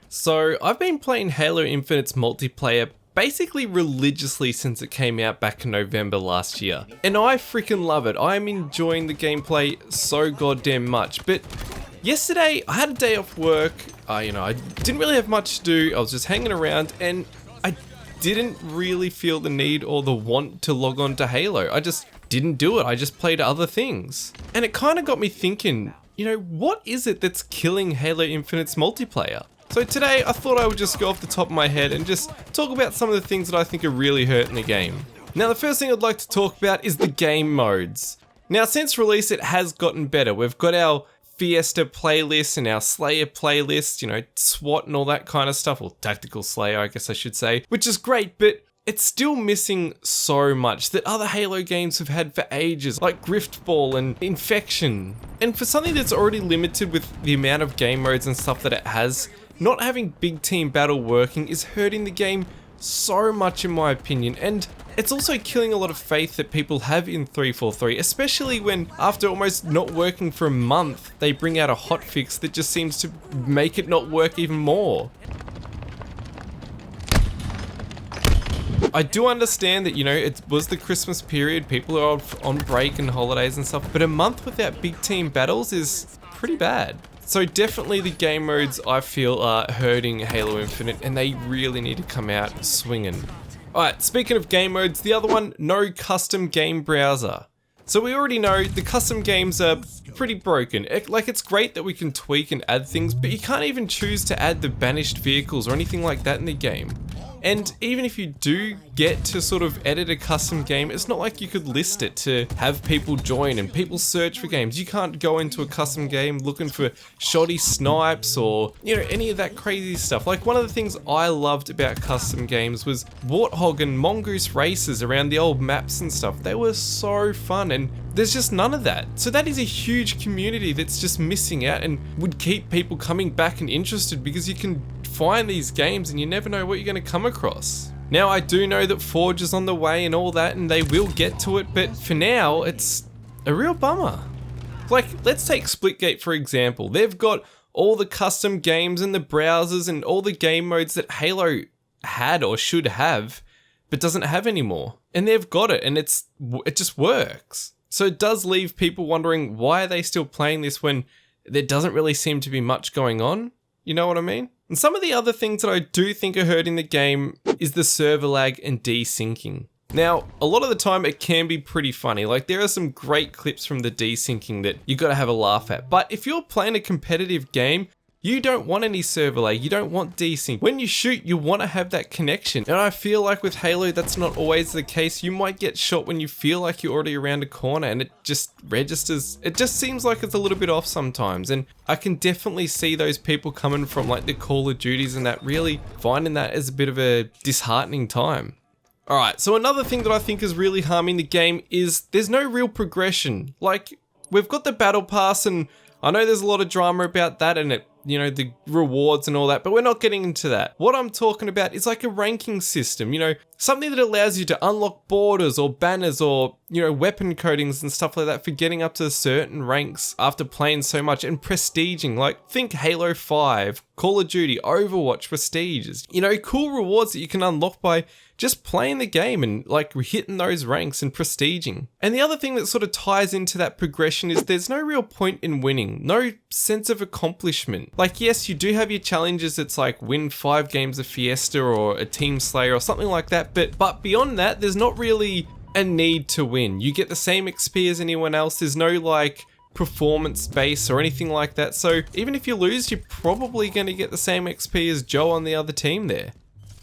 So, I've been playing Halo Infinite's multiplayer basically religiously since it came out back in November last year. And I freaking love it. I'm enjoying the gameplay so goddamn much. But yesterday, I had a day off work. I didn't really have much to do. I was just hanging around and I didn't really feel the need or the want to log on to Halo. I just didn't do it. I just played other things. And it kind of got me thinking, what is it that's killing Halo Infinite's multiplayer? So today, I thought I would just go off the top of my head and just talk about some of the things that I think are really hurting the game. Now, the first thing I'd like to talk about is the game modes. Now, since release, it has gotten better. We've got our Fiesta playlist and our Slayer playlist, SWAT and all that kind of stuff, or Tactical Slayer, I guess I should say, which is great, but it's still missing so much that other Halo games have had for ages, like Griftball and Infection. And for something that's already limited with the amount of game modes and stuff that it has, not having big team battle working is hurting the game so much in my opinion, and it's also killing a lot of faith that people have in 343, especially when after almost not working for a month, they bring out a hotfix that just seems to make it not work even more. I do understand that, it was the Christmas period, people are on break and holidays and stuff, but a month without big team battles is pretty bad. So definitely the game modes I feel are hurting Halo Infinite and they really need to come out swinging. Alright, speaking of game modes, the other one, no custom game browser. So we already know the custom games are pretty broken. It's great that we can tweak and add things, but you can't even choose to add the banished vehicles or anything like that in the game. And even if you do get to sort of edit a custom game, it's not like you could list it to have people join and people search for games. You can't go into a custom game looking for shoddy snipes or, any of that crazy stuff. Like one of the things I loved about custom games was Warthog and Mongoose races around the old maps and stuff. They were so fun and there's just none of that. So that is a huge community that's just missing out and would keep people coming back and interested because you can find these games and you never know what you're going to come across. Now I do know that Forge is on the way and all that and they will get to it, but for now it's a real bummer. Like let's take Splitgate for example. They've got all the custom games and the browsers and all the game modes that Halo had or should have but doesn't have anymore. And they've got it and it just works. So it does leave people wondering why are they still playing this when there doesn't really seem to be much going on. You know what I mean? And some of the other things that I do think are hurting the game is the server lag and desyncing. Now, a lot of the time it can be pretty funny. Like there are some great clips from the desyncing that you gotta have a laugh at. But if you're playing a competitive game, you don't want any server lag, you don't want desync. When you shoot, you want to have that connection. And I feel like with Halo, that's not always the case. You might get shot when you feel like you're already around a corner and it just registers. It just seems like it's a little bit off sometimes. And I can definitely see those people coming from like the Call of Duties and that really finding that as a bit of a disheartening time. Alright, so another thing that I think is really harming the game is there's no real progression. Like, we've got the battle pass and I know there's a lot of drama about that and it, the rewards and all that, but we're not getting into that. What I'm talking about is like a ranking system, something that allows you to unlock borders or banners or, weapon coatings and stuff like that for getting up to certain ranks after playing so much and prestiging. Like, think Halo 5, Call of Duty, Overwatch, prestiges. Cool rewards that you can unlock by just playing the game and like hitting those ranks and prestiging. And the other thing that sort of ties into that progression is there's no real point in winning, no sense of accomplishment. Like yes, you do have your challenges, it's like win 5 games of Fiesta or a Team Slayer or something like that, but beyond that, there's not really a need to win. You get the same XP as anyone else, there's no like performance base or anything like that, so even if you lose, you're probably going to get the same XP as Joe on the other team there.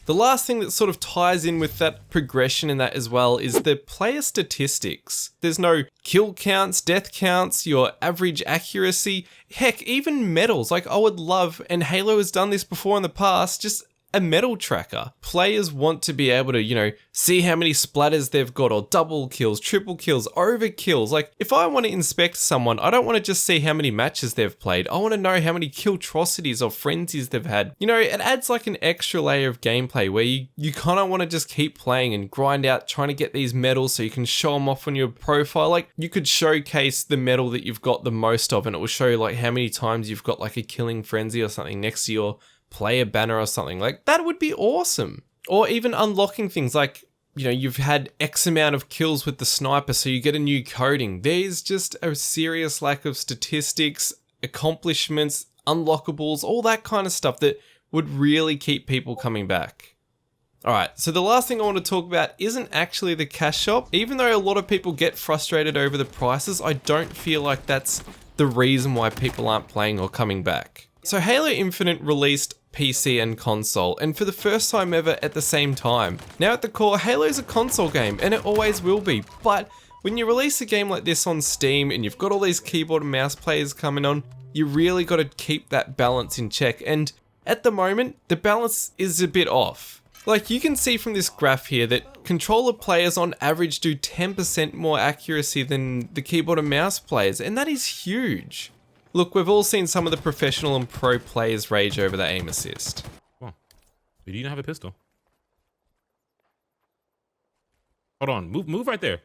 The last thing that sort of ties in with that progression in that as well is the player statistics. There's no kill counts, death counts, your average accuracy, heck, even medals. Like I would love, and Halo has done this before in the past, just a medal tracker. Players want to be able to, see how many splatters they've got or double kills, triple kills, overkills. Like if I want to inspect someone, I don't want to just see how many matches they've played. I want to know how many killtrocities or frenzies they've had. It adds like an extra layer of gameplay where you kind of want to just keep playing and grind out trying to get these medals so you can show them off on your profile. Like you could showcase the medal that you've got the most of and it will show you like how many times you've got like a killing frenzy or something next to your player banner or something. Like, that would be awesome. Or even unlocking things like, you know, you've had X amount of kills with the sniper, so you get a new coding. There's just a serious lack of statistics, accomplishments, unlockables, all that kind of stuff that would really keep people coming back. Alright, so the last thing I want to talk about isn't actually the cash shop. Even though a lot of people get frustrated over the prices, I don't feel like that's the reason why people aren't playing or coming back. So Halo Infinite released PC and console, and for the first time ever at the same time. Now at the core, Halo's a console game, and it always will be, but when you release a game like this on Steam and you've got all these keyboard and mouse players coming on, you really got to keep that balance in check, and at the moment, the balance is a bit off. Like, you can see from this graph here that controller players on average do 10% more accuracy than the keyboard and mouse players, and that is huge. Look, we've all seen some of the professional and pro players rage over the aim assist. Well, you didn't have a pistol. Hold on, move right there.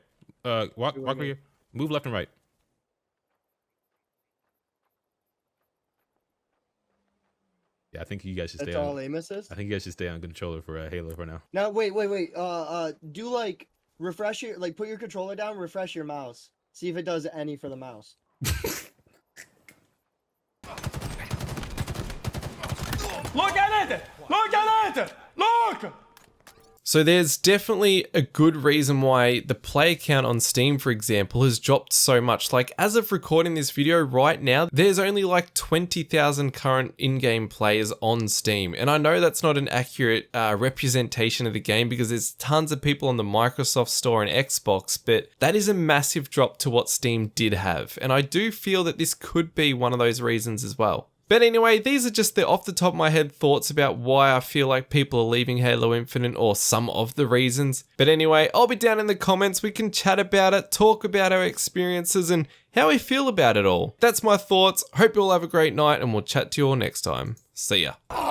Walk right here. Move left and right. Yeah, I think you guys should stay on. That's all aim assist? I think you guys should stay on controller for Halo for now. No, wait. Do like refresh your put your controller down, refresh your mouse. See if it does any for the mouse. Look at it! Look at it! Look! So there's definitely a good reason why the player count on Steam, for example, has dropped so much. Like, as of recording this video right now, there's only like 20,000 current in-game players on Steam. And I know that's not an accurate representation of the game because there's tons of people on the Microsoft Store and Xbox, but that is a massive drop to what Steam did have. And I do feel that this could be one of those reasons as well. But anyway, these are just the off the top of my head thoughts about why I feel like people are leaving Halo Infinite, or some of the reasons. But anyway, I'll be down in the comments, we can chat about it, talk about our experiences and how we feel about it all. That's my thoughts, hope you all have a great night and we'll chat to you all next time. See ya.